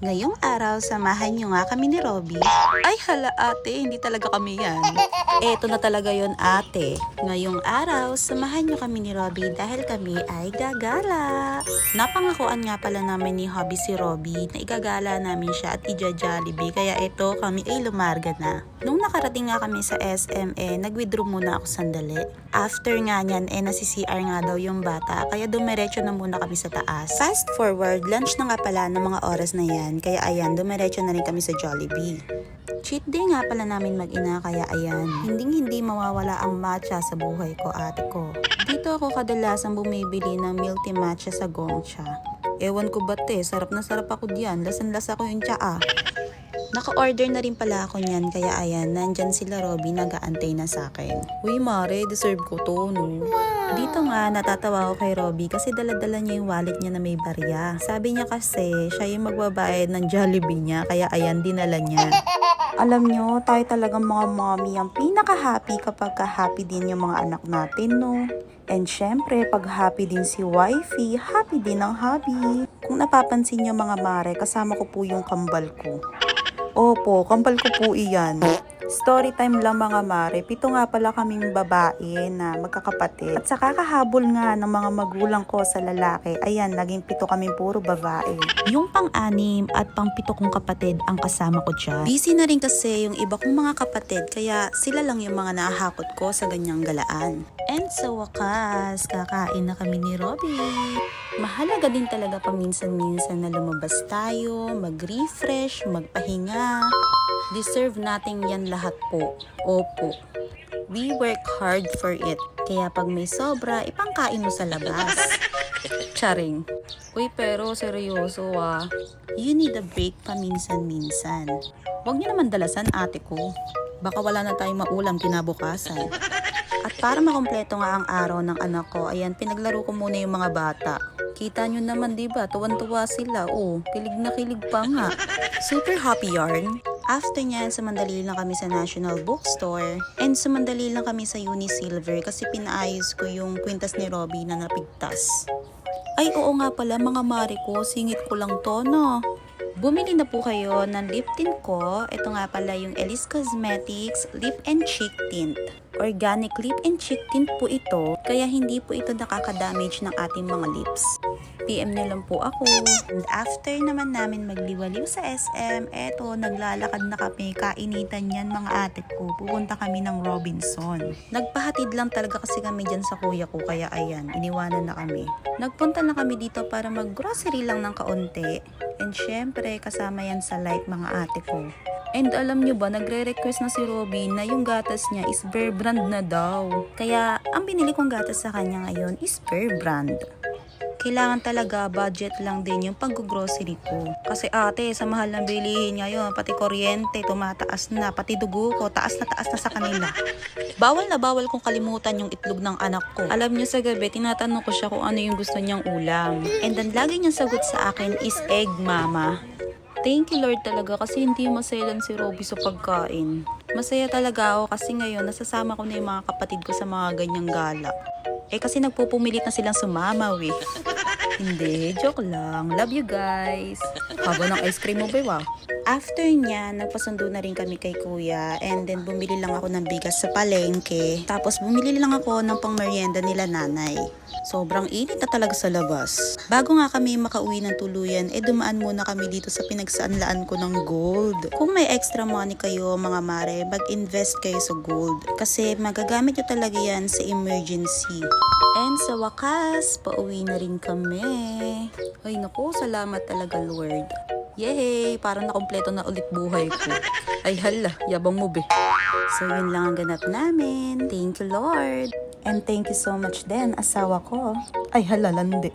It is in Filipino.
Ngayong araw, samahan niyo nga kami ni Robby. Ay hala ate, hindi talaga kami yan. Eto na talaga yon ate. Ngayong araw, samahan niyo kami ni Robby dahil kami ay gagala. Napangakuan nga pala namin ni Hobby si Robby na igagala namin siya at ija-Jollibee. Kaya eto, kami ay lumarga na. Nung nakarating nga kami sa SM, nag-withdraw muna ako sandali. After nga niyan, nasi-CR nga daw yung bata. Kaya dumiretso na muna kami sa taas. Fast forward, lunch na nga pala ng mga oras na yan. Kaya ayan, dumiretso na rin kami sa Jollibee. Cheat day nga pala namin mag-ina, kaya ayan, hindi mawawala ang matcha sa buhay ko, ate ko. Dito ako kadalasang bumibili ng milk tea matcha sa Gongcha. Ewan ko ba't sarap na sarap ako diyan, lasan-lasa ko yung tsaa. Naka-order na rin pala ako niyan, kaya ayan, nandyan sila Robby, nag-aantay na sa akin. Uy mare, deserve ko to, no? Dito nga, natatawa ako kay Robby kasi dala-dala niya yung wallet niya na may barya. Sabi niya kasi, siya yung magbabayad ng Jollibee niya, kaya ayan, dinala niya. Alam nyo, tayo talagang mga mommy ang pinaka-happy kapag ka-happy din yung mga anak natin, no? And syempre, pag happy din si wifey, happy din ang hubby. Kung napapansin nyo mga mare, kasama ko po yung kambal ko. Opo, kambal ko po iyan. Story time lang mga mare, 7 nga pala kaming babae na magkakapatid. At sa kakahabol nga ng mga magulang ko sa lalaki, ayan, naging 7 kaming puro babae. Yung pang-6 at pang-7 kong kapatid ang kasama ko dyan. Busy na rin kasi yung iba kong mga kapatid, kaya sila lang yung mga nahahakot ko sa ganyang galaan. And sa wakas, kakain na kami ni Robby. Mahalaga din talaga paminsan-minsan na lumabas tayo, mag-refresh, magpahinga. Deserve natin yan lahat po. Opo. We work hard for it. Kaya pag may sobra, ipangkain mo sa labas. Charing. Uy, pero seryoso ah. You need a break paminsan-minsan. Huwag niyo naman dalasan ate ko. Baka wala na tayong maulam kinabukasan. At para makumpleto nga ang araw ng anak ko, ayan, pinaglaro ko muna yung mga bata. Kita nyo naman diba, tuwan-tuwa sila. Oh, kilig na kilig pa nga. Super happy yarn. After nyan, sumandali lang kami sa National Bookstore. And sumandali lang kami sa Unisilver kasi pinaayos ko yung kwintas ni Robby na napigtas. Ay oo nga pala mga mare ko, singit ko lang to no. Bumili na po kayo ng lip tint ko. Ito nga pala yung Elise Cosmetics Lip and Cheek Tint. Organic lip and cheek tint po ito, kaya hindi po ito nakaka-damage ng ating mga lips. PM nyo lang po ako. And after naman namin magliwaliw sa SM, eto, naglalakad na kami, kainitan yan mga ate ko. Pupunta kami ng Robinson. Nagpahatid lang talaga kasi kami dyan sa kuya ko, kaya ayan, iniwanan na kami. Nagpunta na kami dito para mag-grocery lang ng kaunti. And syempre, kasama yan sa like mga ate ko. And alam nyo ba, nagre-request na si Robby na yung gatas niya is Bear Brand na daw. Kaya, ang binili kong gatas sa kanya ngayon is Bear Brand. Kailangan talaga budget lang din yung pag-grocery ko. Kasi ate, sa mahal ng bilihin ngayon, pati kuryente, tumataas na, pati dugo ko, taas na sa kanila. Bawal na bawal kong kalimutan yung itlog ng anak ko. Alam niyo sa gabi, tinatanong ko siya kung ano yung gusto niyang ulam. And ang lagi niyang sagot sa akin is egg mama. Thank you Lord talaga kasi hindi maselan si Robby sa pagkain. Masaya talaga ako kasi ngayon nasasama ko na yung mga kapatid ko sa mga ganyang gala. Kasi nagpupumilit na silang sumama Hindi, joke lang. Love you guys. Haba ng ice cream mo ba? After niya, nagpasundo na rin kami kay kuya and then bumili lang ako ng bigas sa palengke. Tapos bumili lang ako ng pangmerienda nila nanay. Sobrang init na talaga sa labas. Bago nga kami makauwi ng tuluyan, dumaan muna kami dito sa pinagsaanlaan ko ng gold. Kung may extra money kayo mga mare, mag-invest kayo sa gold. Kasi magagamit nyo talaga yan sa emergency. And sa wakas, pauwi na rin kami. Ay naku, salamat talaga Lord. Yay! Parang nakompleto na ulit buhay ko. Ay hala, yabang mo be. So yun lang ang ganap namin. Thank you Lord. And thank you so much din, asawa ko. Ay hala, landi.